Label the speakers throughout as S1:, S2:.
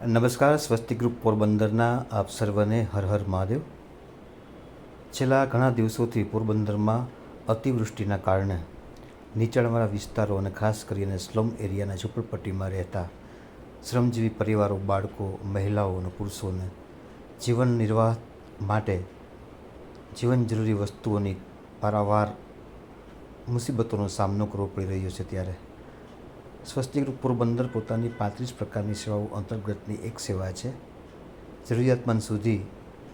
S1: નમસ્કાર. સ્વસ્તિક ગ્રુપ પોરબંદરના આપ સર્વને હર હર મહાદેવ. છેલ્લા ઘણા દિવસોથી પોરબંદરમાં અતિવૃષ્ટિના કારણે નીચાણવાળા વિસ્તારો અને ખાસ કરીને સ્લમ એરિયાના ઝૂંપડપટ્ટીમાં રહેતા શ્રમજીવી પરિવારો, બાળકો, મહિલાઓ અને પુરુષોને જીવન નિર્વાહ માટે જીવન જરૂરી વસ્તુઓની પારાવાર મુસીબતોનો સામનો કરવો પડી રહ્યો છે. ત્યારે સ્વસ્તિક ગ્રુપ પોરબંદર પોતાની 35 પ્રકારની સેવાઓ અંતર્ગતની એક સેવા છે. જરૂરિયાતમંદ સુધી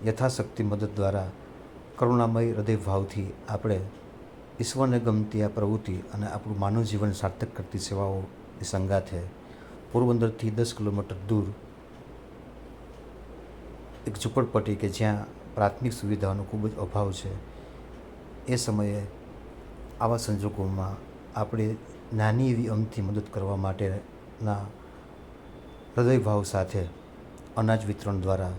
S1: યથાશક્તિ મદદ દ્વારા કરુણામય હૃદયભાવથી આપણે ઈશ્વરને ગમતી આ પ્રવૃત્તિ અને આપણું માનવ જીવન સાર્થક કરતી સેવાઓની સંગાથે પોરબંદરથી 10 કિલોમીટર દૂર એક ઝૂંપડપટ્ટી કે જ્યાં પ્રાથમિક સુવિધાઓનો ખૂબ જ અભાવ છે, એ સમયે આવા સંજોગોમાં આપણે નાની એવી અમથી મદદ કરવા માટેના હૃદયભાવ સાથે અનાજ વિતરણ દ્વારા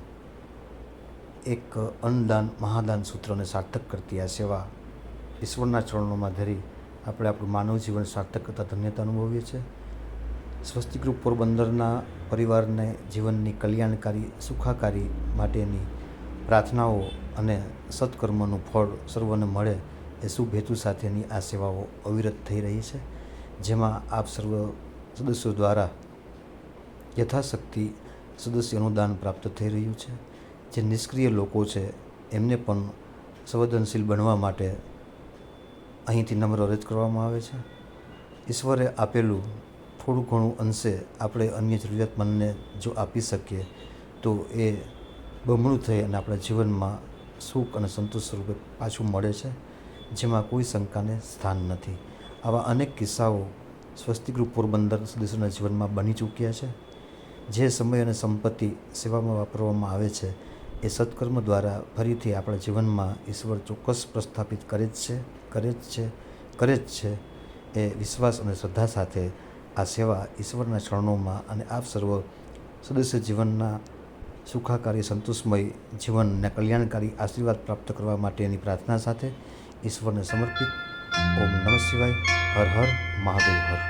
S1: એક અન્નદાન મહાદાન સૂત્રને સાર્થક કરતી આ સેવા ઈશ્વરના ચરણોમાં ધરી આપણે આપણું માનવ જીવન સાર્થક કરતા ધન્યતા અનુભવીએ છીએ. સ્વસ્તિક ગ્રુપ પોરબંદરના પરિવારને જીવનની કલ્યાણકારી સુખાકારી માટેની પ્રાર્થનાઓ અને સત્કર્મનું ફળ સર્વને મળે એ શુભ હેતુ સાથેની આ સેવાઓ અવિરત થઈ રહી છે, જેમાં આપ સર્વ સદસ્યો દ્વારા યથાશક્તિ સદસ્ય અનુદાન પ્રાપ્ત થઈ રહ્યું છે. જે નિષ્ક્રિય લોકો છે એમને પણ સંવેદનશીલ બનવા માટે અહીંથી નમ્ર અરજ કરવામાં આવે છે. ઈશ્વરે આપેલું થોડું ઘણું અંશે આપણે અન્ય જરૂરિયાતમંદને જો આપી શકીએ તો એ બમણું થઈ અને આપણા જીવનમાં સુખ અને સંતોષ સ્વરૂપે પાછું મળે છે, જેમાં કોઈ શંકાને સ્થાન નથી. આવા અનેક કિસ્સાઓ સ્વસ્તિક ગ્રુપ પોરબંદર સદસ્યોના જીવનમાં બની ચૂક્યા છે. જે સમય અને સંપત્તિ સેવામાં વાપરવામાં આવે છે એ સત્કર્મ દ્વારા ફરીથી આપણા જીવનમાં ઈશ્વર ચોક્કસ પ્રસ્થાપિત કરે જ છે. એ વિશ્વાસ અને શ્રદ્ધા સાથે આ સેવા ઈશ્વરના ચરણોમાં અને આપ સર્વ સદસ્ય જીવનના સુખાકારી સંતોષમય જીવનને કલ્યાણકારી આશીર્વાદ પ્રાપ્ત કરવા માટેની પ્રાર્થના સાથે ઈશ્વરને સમર્પિત. ઓમ નમઃ શિવાય. હર હર મહાદેવ. હર.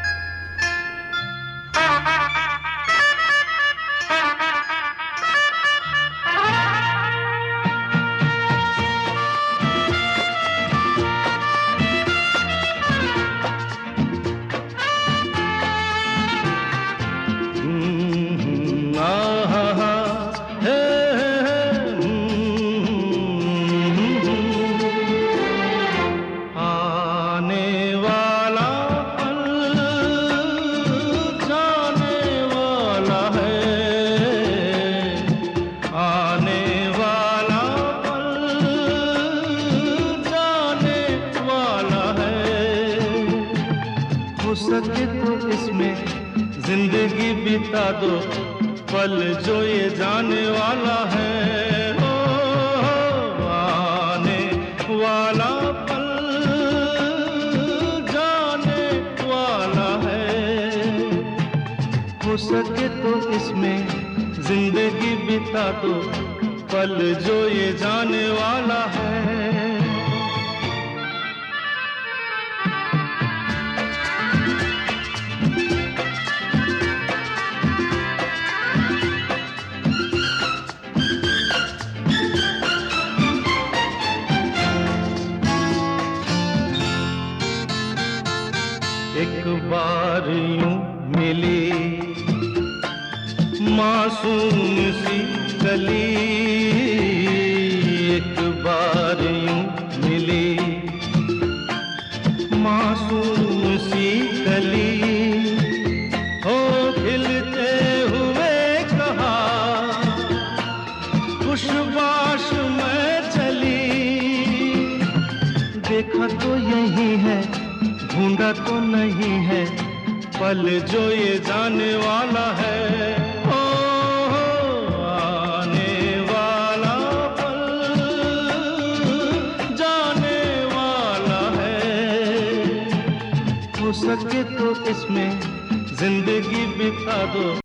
S2: हो सके तो इसमें जिंदगी बिता दो, पल जो ये जाने वाला है. हो आने वाला पल जाने वाला है. हो सके तो इसमें जिंदगी बिता दो, पल जो ये जाने वाला है. एक बार यूं मिली मासूम सी गली, एक बार यूं मिली मासूम सी गली. हो खिलते हुए कहा खुशबाश में चली, देखा तो यही है ढूंढा तो नहीं है, पल जो ये जाने वाला है. ओ आने वाला पल जाने वाला है. हो सके तो इसमें जिंदगी बिता दो.